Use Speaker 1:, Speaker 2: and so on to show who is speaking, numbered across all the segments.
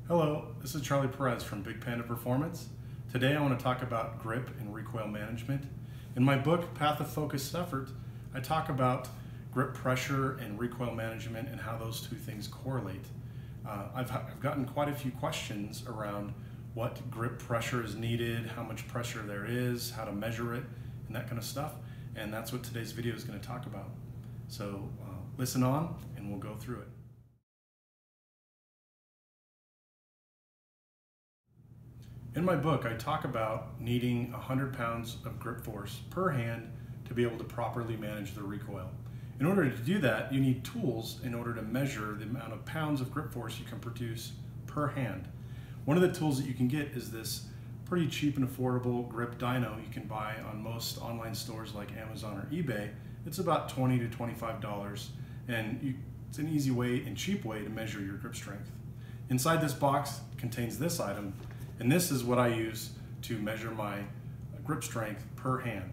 Speaker 1: Hello, this is Charlie Perez from Big Panda Performance. Today I want to talk about grip and recoil management. In my book, Path of Focused Effort, I talk about grip pressure and recoil management and how those two things correlate. I've gotten quite a few questions around what grip pressure is needed, how much pressure there is, how to measure it, and that kind of stuff. And that's what today's video is going to talk about. So listen on and we'll go through it. In my book, I talk about needing 100 pounds of grip force per hand to be able to properly manage the recoil. In order to do that, you need tools in order to measure the amount of pounds of grip force you can produce per hand. One of the tools that you can get is this pretty cheap and affordable grip dyno you can buy on most online stores like Amazon or eBay. It's about $20 to $25, and it's an easy way and cheap way to measure your grip strength. Inside this box contains this item, and this is what I use to measure my grip strength per hand.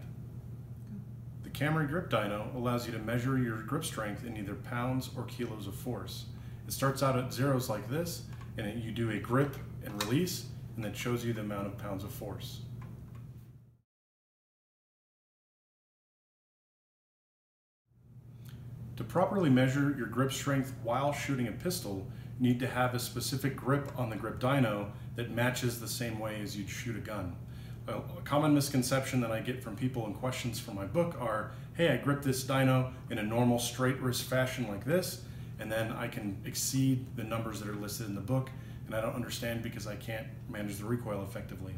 Speaker 1: The Camry grip dyno allows you to measure your grip strength in either pounds or kilos of force. It starts out at zeros like this, and you do a grip and release, and that shows you the amount of pounds of force. To properly measure your grip strength while shooting a pistol, you need to have a specific grip on the grip dyno that matches the same way as you'd shoot a gun. A common misconception that I get from people in questions for my book are, hey, I grip this dyno in a normal straight wrist fashion like this, and then I can exceed the numbers that are listed in the book, and I don't understand because I can't manage the recoil effectively.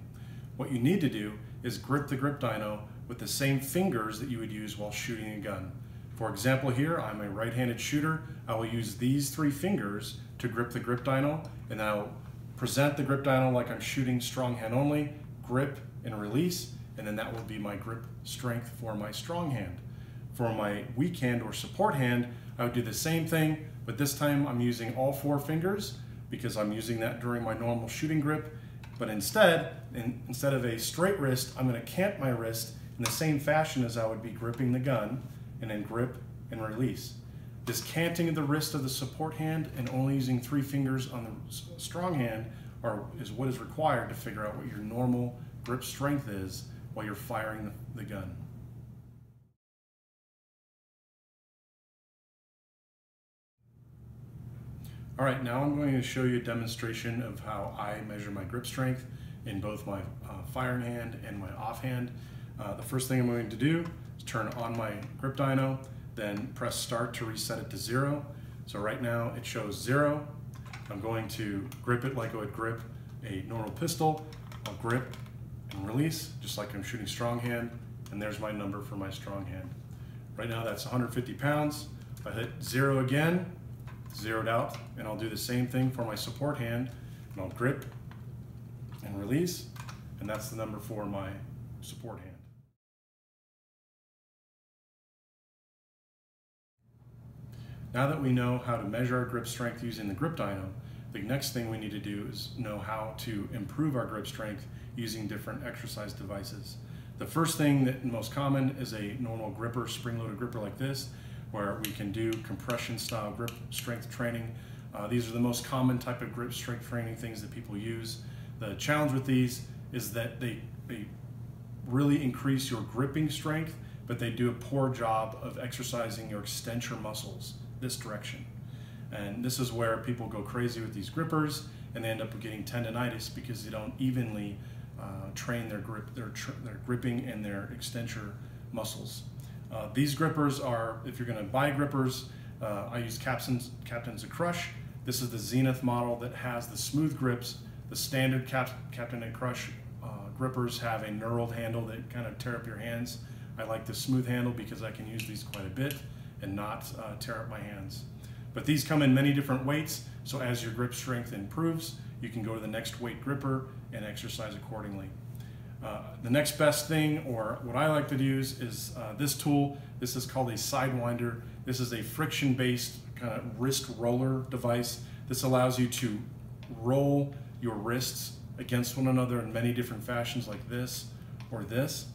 Speaker 1: What you need to do is grip the grip dyno with the same fingers that you would use while shooting a gun. For example here, I'm a right-handed shooter. I will use these three fingers to grip the grip dyno, and then I'll present the grip dyno like I'm shooting strong hand only, grip and release, and then that will be my grip strength for my strong hand. For my weak hand or support hand, I would do the same thing, but this time I'm using all four fingers because I'm using that during my normal shooting grip. But instead of a straight wrist, I'm going to cant my wrist in the same fashion as I would be gripping the gun, and then grip and release. This canting of the wrist of the support hand and only using three fingers on the strong hand is what is required to figure out what your normal grip strength is while you're firing the gun. All right, now I'm going to show you a demonstration of how I measure my grip strength in both my firing hand and my offhand. The first thing I'm going to do is turn on my grip dyno, then press start to reset it to 0. So right now it shows 0. I'm going to grip it like I would grip a normal pistol. I'll grip and release just like I'm shooting strong hand, and there's my number for my strong hand. Right now that's 150 pounds. If I hit 0 again, zeroed out, and I'll do the same thing for my support hand, and I'll grip and release, and that's the number for my support hand. Now that we know how to measure our grip strength using the grip dyno, the next thing we need to do is know how to improve our grip strength using different exercise devices. The first thing that most common is a normal gripper, spring-loaded gripper like this, where we can do compression style grip strength training. These are the most common type of grip strength training things that people use. The challenge with these is that they really increase your gripping strength, but they do a poor job of exercising your extensor muscles this direction. And this is where people go crazy with these grippers, and they end up getting tendonitis because they don't evenly train their gripping and their extensor muscles. These grippers are, if you're going to buy grippers, I use Captain's of Crush. This is the Zenith model that has the smooth grips. The standard Captain and Crush grippers have a knurled handle that kind of tear up your hands. I like the smooth handle because I can use these quite a bit and not tear up my hands. But these come in many different weights, so as your grip strength improves, you can go to the next weight gripper and exercise accordingly. The next best thing, or what I like to use, is this tool. This is called a Sidewinder. This is a friction-based kind of wrist roller device. This allows you to roll your wrists against one another in many different fashions like this or this.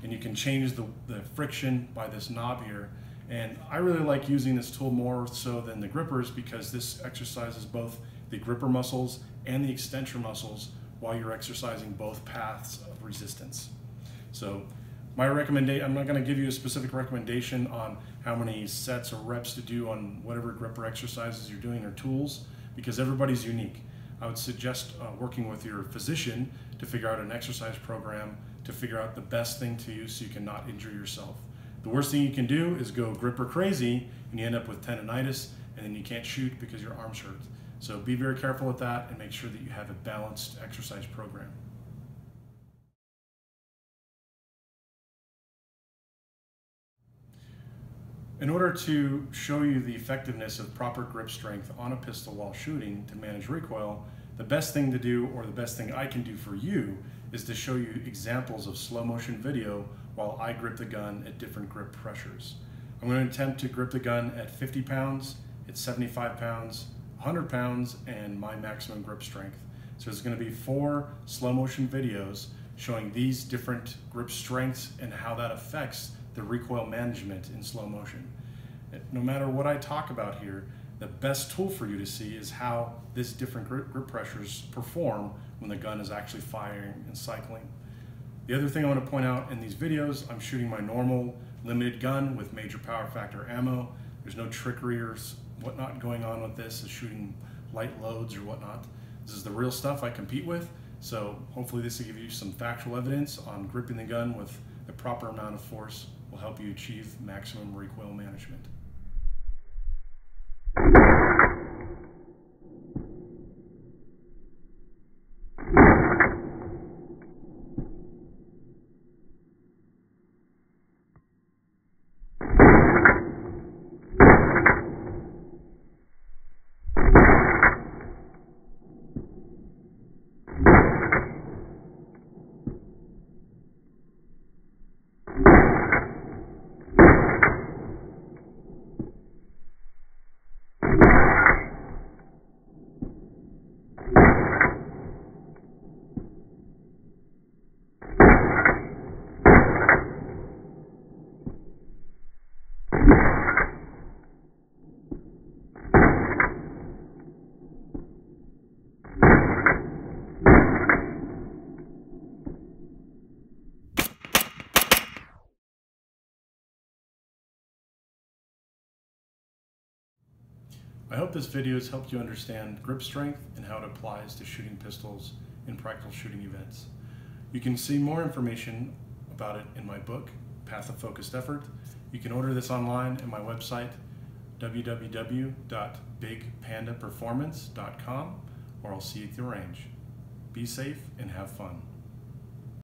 Speaker 1: And you can change the friction by this knob here. And I really like using this tool more so than the grippers because this exercises both the gripper muscles and the extensor muscles while you're exercising both paths of resistance. So my recommendation, I'm not going to give you a specific recommendation on how many sets or reps to do on whatever gripper exercises you're doing or tools, because everybody's unique. I would suggest working with your physician to figure out an exercise program to figure out the best thing to use so you can not injure yourself. The worst thing you can do is go gripper crazy and you end up with tendonitis and then you can't shoot because your arms hurt. So be very careful with that and make sure that you have a balanced exercise program. In order to show you the effectiveness of proper grip strength on a pistol while shooting to manage recoil, the best thing to do, or the best thing I can do for you, is to show you examples of slow motion video while I grip the gun at different grip pressures. I'm going to attempt to grip the gun at 50 pounds, at 75 pounds, 100 pounds, and my maximum grip strength. So there's going to be 4 slow motion videos showing these different grip strengths and how that affects the recoil management in slow motion. No matter what I talk about here, the best tool for you to see is how this different grip pressures perform when the gun is actually firing and cycling. The other thing I want to point out in these videos, I'm shooting my normal limited gun with major power factor ammo. There's no trickery or whatnot going on with this, is shooting light loads or whatnot. This is the real stuff I compete with, so hopefully this will give you some factual evidence on gripping the gun with the proper amount of force will help you achieve maximum recoil management. I hope this video has helped you understand grip strength and how it applies to shooting pistols in practical shooting events. You can see more information about it in my book, Path of Focused Effort. You can order this online at my website, www.bigpandaperformance.com, or I'll see you at the range. Be safe and have fun.